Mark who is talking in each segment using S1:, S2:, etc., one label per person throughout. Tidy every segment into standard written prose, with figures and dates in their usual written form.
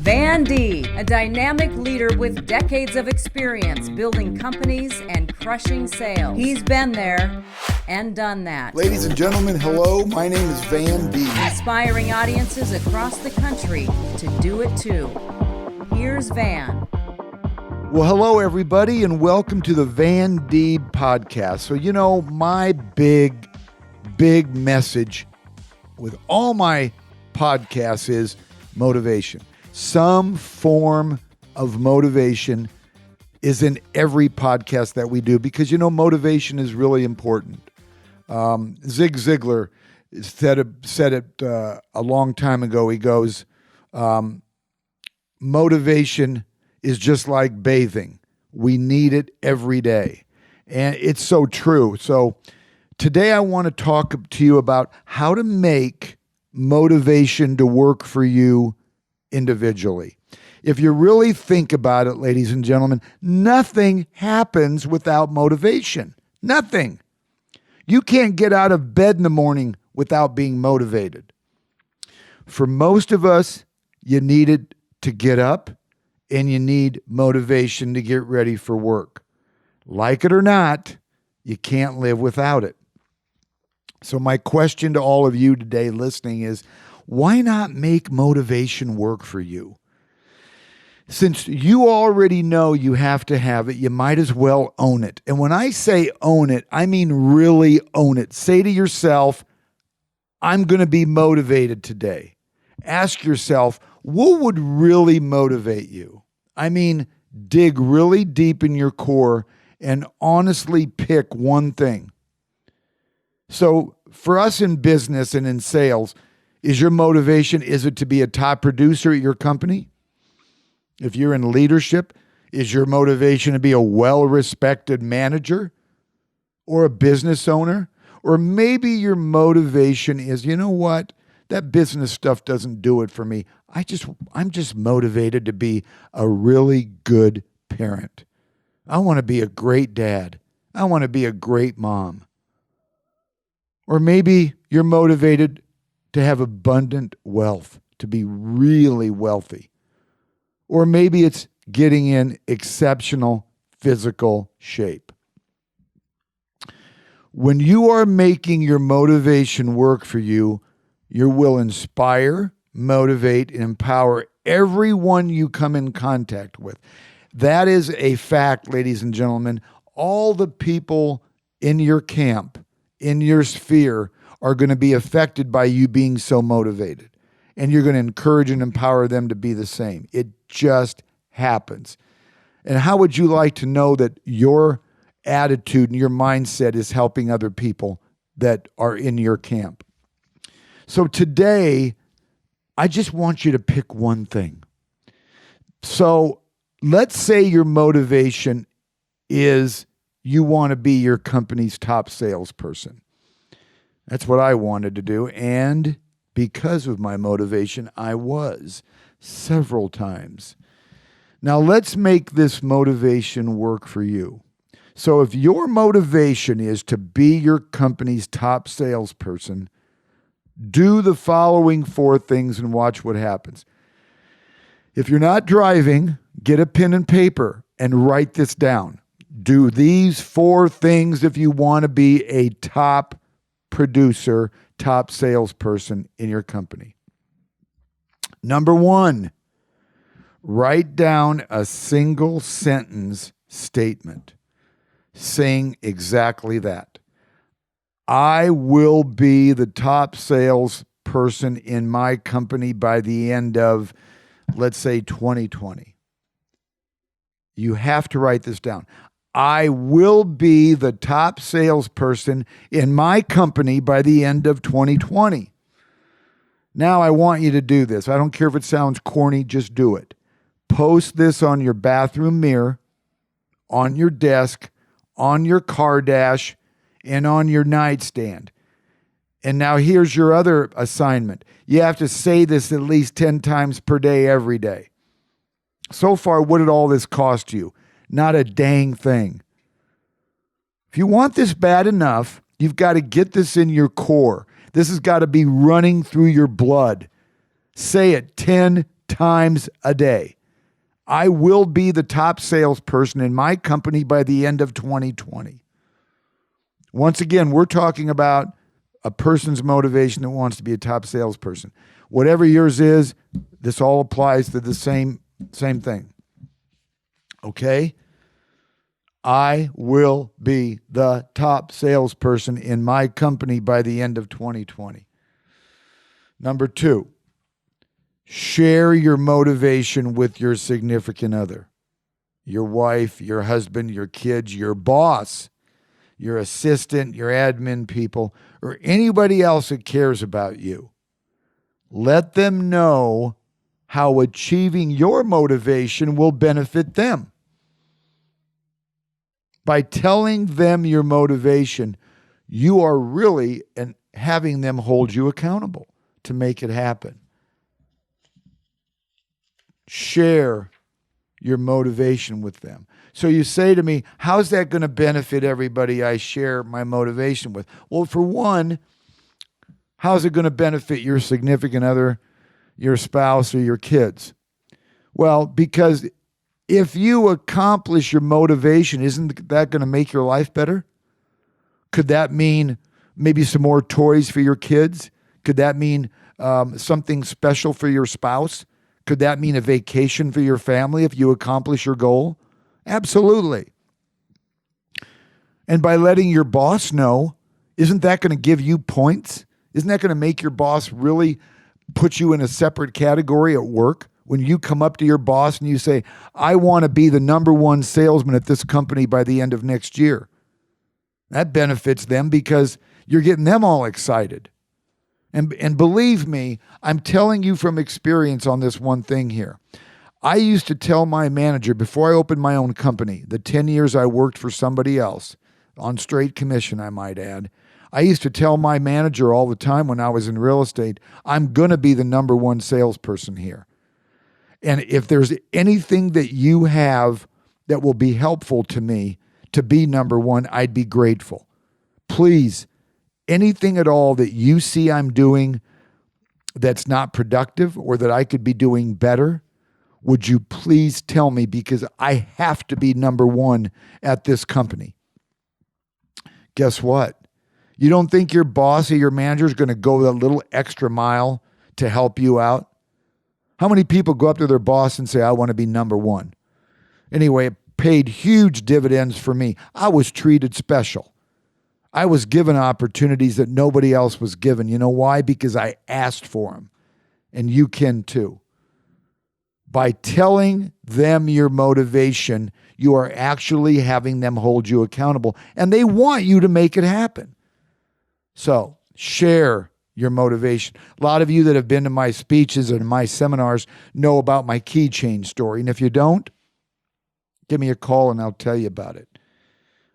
S1: Van D, a dynamic leader with decades of experience building companies and crushing sales. He's been there and done that.
S2: Ladies and gentlemen, hello. My name is Van D.
S1: Inspiring audiences across the country to do it too. Here's Van.
S2: Well, hello, everybody, and welcome to the Van D podcast. So, my big message with all my podcasts is motivation. Some form of motivation is in every podcast that we do because, motivation is really important. Zig Ziglar said it a long time ago. He goes, motivation is just like bathing. We need it every day. And it's so true. So today I want to talk to you about how to make motivation to work for you individually. If you really think about it, ladies and gentlemen, nothing happens without motivation. Nothing. You can't get out of bed in the morning without being motivated. For most of us, you needed to get up and you need motivation to get ready for work. Like it or not, you can't live without it. So my question to all of you today listening is, why not make motivation work for you? Since you already know you have to have it, you might as well own it. And when I say own it, I mean really own it. Say to yourself, I'm going to be motivated today. Ask yourself, what would really motivate you? I mean, dig really deep in your core and honestly pick one thing. So for us in business and in sales, is your motivation, is it to be a top producer at your company? If you're in leadership, is your motivation to be a well-respected manager or a business owner? Or maybe your motivation is, you know what? That business stuff doesn't do it for me. I'm just motivated to be a really good parent. I want to be a great dad. I want to be a great mom. Or maybe you're motivated to have abundant wealth, to be really wealthy. Or maybe it's getting in exceptional physical shape. When you are making your motivation work for you, you will inspire, motivate, and empower everyone you come in contact with. That is a fact, ladies and gentlemen. All the people in your camp, in your sphere, are going to be affected by you being so motivated. And you're going to encourage and empower them to be the same. It just happens. And how would you like to know that your attitude and your mindset is helping other people that are in your camp? So today, I just want you to pick one thing. So let's say your motivation is you want to be your company's top salesperson. That's what I wanted to do. And because of my motivation, I was several times. Now let's make this motivation work for you. So if your motivation is to be your company's top salesperson, do the following 4 things and watch what happens. If you're not driving, get a pen and paper and write this down. Do these 4 things if you want to be a top producer, top salesperson in your company. Number 1, write down a single sentence statement saying exactly that. I will be the top salesperson in my company by the end of, let's say, 2020. You have to write this down. I will be the top salesperson in my company by the end of 2020. Now I want you to do this. I don't care if it sounds corny, just do it. Post this on your bathroom mirror, on your desk, on your car dash, and on your nightstand. And now here's your other assignment. You have to say this at least 10 times per day, every day. So far, what did all this cost you? Not a dang thing. If you want this bad enough, you've got to get this in your core. This has got to be running through your blood. Say it 10 times a day. I will be the top salesperson in my company by the end of 2020. Once again, we're talking about a person's motivation that wants to be a top salesperson. Whatever yours is, this all applies to the same thing. Okay? I will be the top salesperson in my company by the end of 2020. Number 2, share your motivation with your significant other, your wife, your husband, your kids, your boss, your assistant, your admin people, or anybody else that cares about you. Let them know how achieving your motivation will benefit them. By telling them your motivation, you are really having them hold you accountable to make it happen. Share your motivation with them. So you say to me, how's that going to benefit everybody I share my motivation with? Well, for one, how's it going to benefit your significant other, your spouse, or your kids? Well, because if you accomplish your motivation, isn't that going to make your life better? Could that mean maybe some more toys for your kids? Could that mean something special for your spouse? Could that mean a vacation for your family if you accomplish your goal? Absolutely. And by letting your boss know, isn't that going to give you points? Isn't that going to make your boss really put you in a separate category at work? When you come up to your boss and you say, I want to be the number one salesman at this company by the end of next year. That benefits them because you're getting them all excited. And believe me, I'm telling you from experience on this one thing here. I used to tell my manager before I opened my own company, the 10 years I worked for somebody else, on straight commission, I might add, I used to tell my manager all the time when I was in real estate, I'm going to be the number one salesperson here. And if there's anything that you have that will be helpful to me to be number one, I'd be grateful. Please, anything at all that you see I'm doing that's not productive or that I could be doing better, would you please tell me, because I have to be number one at this company. Guess what? You don't think your boss or your manager is going to go that little extra mile to help you out? How many people go up to their boss and say, I want to be number one? Anyway, it paid huge dividends for me. I was treated special. I was given opportunities that nobody else was given. You know why? Because I asked for them. And you can too. By telling them your motivation, you are actually having them hold you accountable. And they want you to make it happen. So share your motivation. A lot of you that have been to my speeches and my seminars know about my keychain story. And if you don't, give me a call and I'll tell you about it.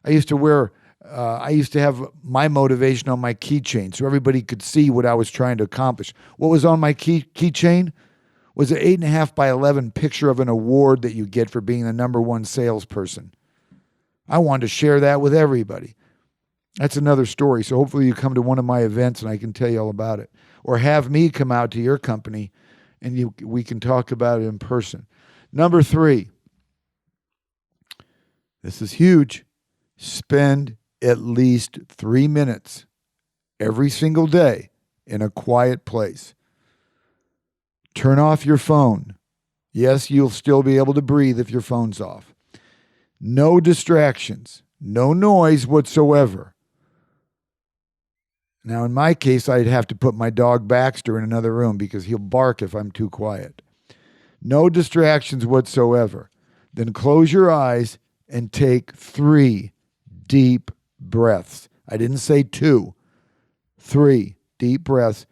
S2: I used to have my motivation on my keychain so everybody could see what I was trying to accomplish. What was on my keychain was an 8.5 by 11 picture of an award that you get for being the number one salesperson. I wanted to share that with everybody. That's another story. So hopefully you come to one of my events and I can tell you all about it. Or have me come out to your company and we can talk about it in person. Number 3, this is huge. Spend at least 3 minutes every single day in a quiet place. Turn off your phone. Yes, you'll still be able to breathe if your phone's off. No distractions, no noise whatsoever. Now, in my case, I'd have to put my dog Baxter in another room because he'll bark if I'm too quiet. No distractions whatsoever. Then close your eyes and take 3 deep breaths. I didn't say 2. 3 deep breaths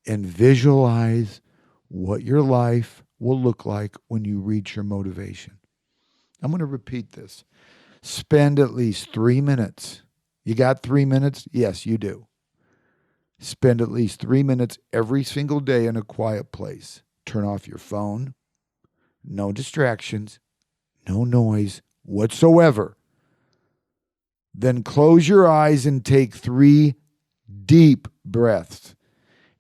S2: and visualize what your life will look like when you reach your motivation. I'm going to repeat this. Spend at least 3 minutes. You got 3 minutes? Yes, you do. Spend at least 3 minutes every single day in a quiet place. Turn off your phone. No distractions. No noise whatsoever. Then close your eyes and take 3 deep breaths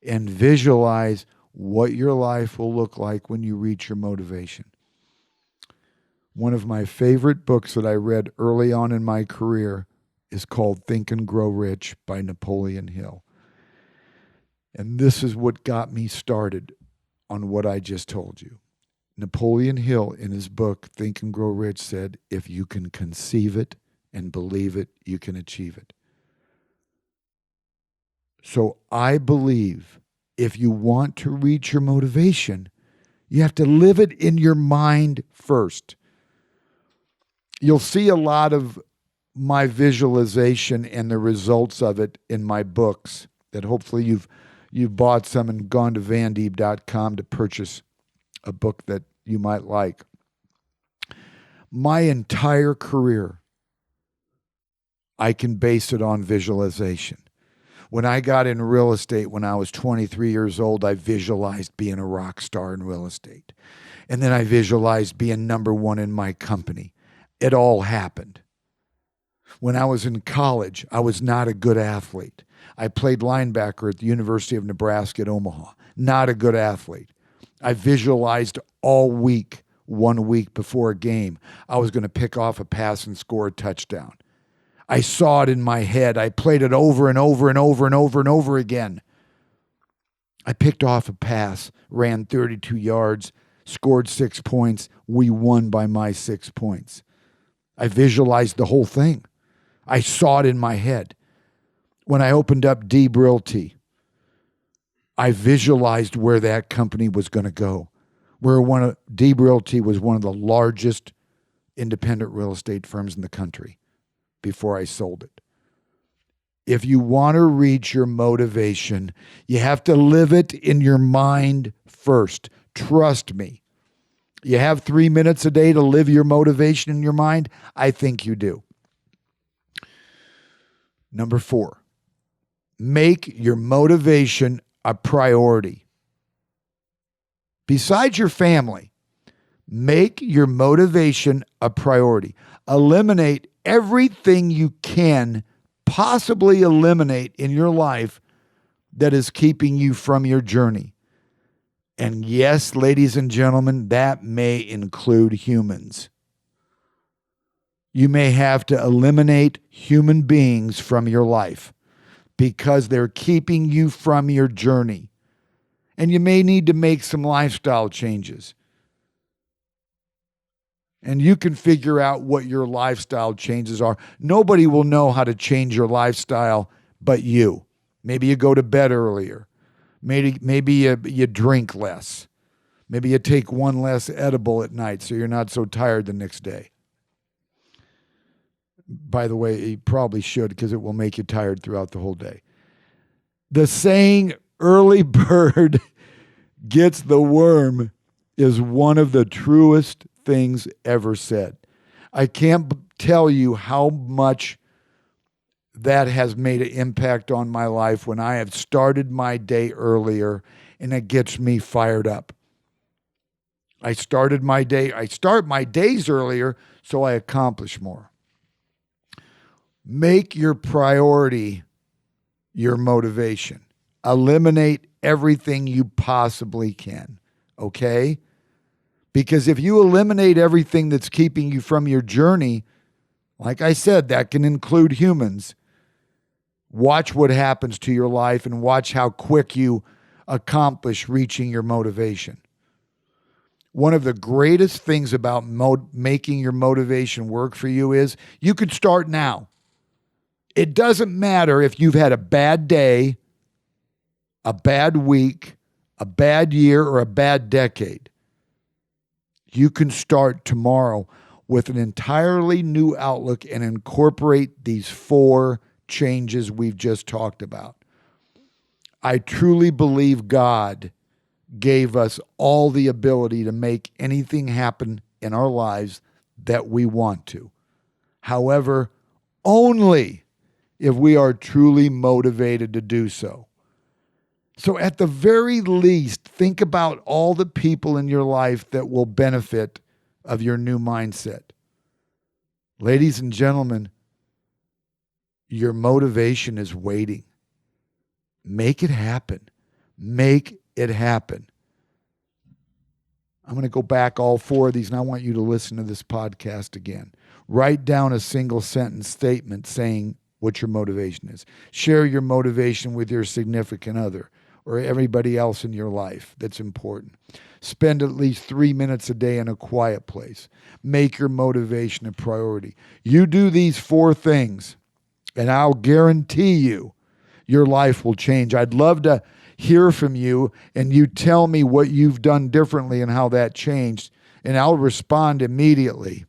S2: and visualize what your life will look like when you reach your motivation. One of my favorite books that I read early on in my career is called Think and Grow Rich by Napoleon Hill. And this is what got me started on what I just told you. Napoleon Hill, in his book, Think and Grow Rich, said, if you can conceive it and believe it, you can achieve it. So I believe if you want to reach your motivation, you have to live it in your mind first. You'll see a lot of my visualization and the results of it in my books that hopefully you've bought some and gone to vandeeb.com to purchase a book that you might like. My entire career, I can base it on visualization. When I got in real estate when I was 23 years old, I visualized being a rock star in real estate. And then I visualized being number one in my company. It all happened. When I was in college, I was not a good athlete. I played linebacker at the University of Nebraska at Omaha. Not a good athlete. I visualized all week, 1 week before a game, I was going to pick off a pass and score a touchdown. I saw it in my head. I played it over and over and over and over and over again. I picked off a pass, ran 32 yards, scored 6 points. We won by my 6 points. I visualized the whole thing. I saw it in my head. When I opened up Deeb Realty, I visualized where that company was going to go. Deeb Realty was one of the largest independent real estate firms in the country before I sold it. If you want to reach your motivation, you have to live it in your mind first. Trust me. You have 3 minutes a day to live your motivation in your mind? I think you do. Number 4, make your motivation a priority. Besides your family, make your motivation a priority. Eliminate everything you can possibly eliminate in your life that is keeping you from your journey. And yes, ladies and gentlemen, that may include humans. You may have to eliminate human beings from your life because they're keeping you from your journey. And you may need to make some lifestyle changes. And you can figure out what your lifestyle changes are. Nobody will know how to change your lifestyle but you. Maybe you go to bed earlier. Maybe you drink less. Maybe you take one less edible at night so you're not so tired the next day. By the way, you probably should because it will make you tired throughout the whole day. The saying, early bird gets the worm, is one of the truest things ever said. I can't tell you how much that has made an impact on my life when I have started my day earlier, and it gets me fired up. I start my days earlier so I accomplish more. Make your priority your motivation. Eliminate everything you possibly can, okay? Because if you eliminate everything that's keeping you from your journey, like I said, that can include humans. Watch what happens to your life and watch how quick you accomplish reaching your motivation. One of the greatest things about making your motivation work for you is you could start now. It doesn't matter if you've had a bad day, a bad week, a bad year, or a bad decade. You can start tomorrow with an entirely new outlook and incorporate these 4 changes we've just talked about. I truly believe God gave us all the ability to make anything happen in our lives that we want to. However, only if we are truly motivated to do so. So at the very least, think about all the people in your life that will benefit of your new mindset. Ladies and gentlemen, your motivation is waiting. Make it happen. Make it happen. I'm going to go back all 4 of these, and I want you to listen to this podcast again. Write down a single sentence statement saying what your motivation is. Share your motivation with your significant other or everybody else in your life that's important. Spend at least 3 minutes a day in a quiet place. Make your motivation a priority. You do these 4 things, and I'll guarantee you your life will change. I'd love to hear from you, and you tell me what you've done differently and how that changed, and I'll respond immediately,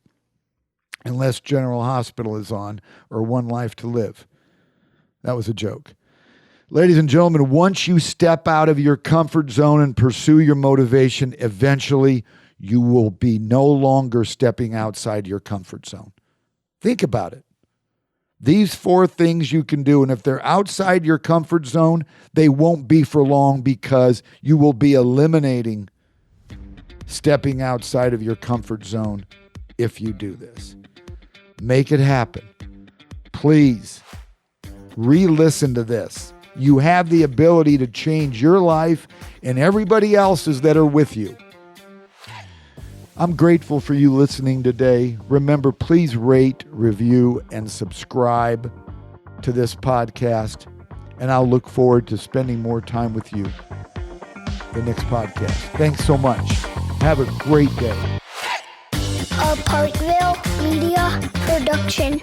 S2: unless General Hospital is on or One Life to Live. That was a joke. Ladies and gentlemen, once you step out of your comfort zone and pursue your motivation, eventually you will be no longer stepping outside your comfort zone. Think about it. These 4 things you can do, and if they're outside your comfort zone, they won't be for long because you will be eliminating stepping outside of your comfort zone if you do this. Make it happen. Please re-listen to this. You have the ability to change your life and everybody else's that are with you. I'm grateful for you listening today. Remember, please rate, review, and subscribe to this podcast. And I'll look forward to spending more time with you the next podcast. Thanks so much. Have a great day.
S3: A Parkville Media Production.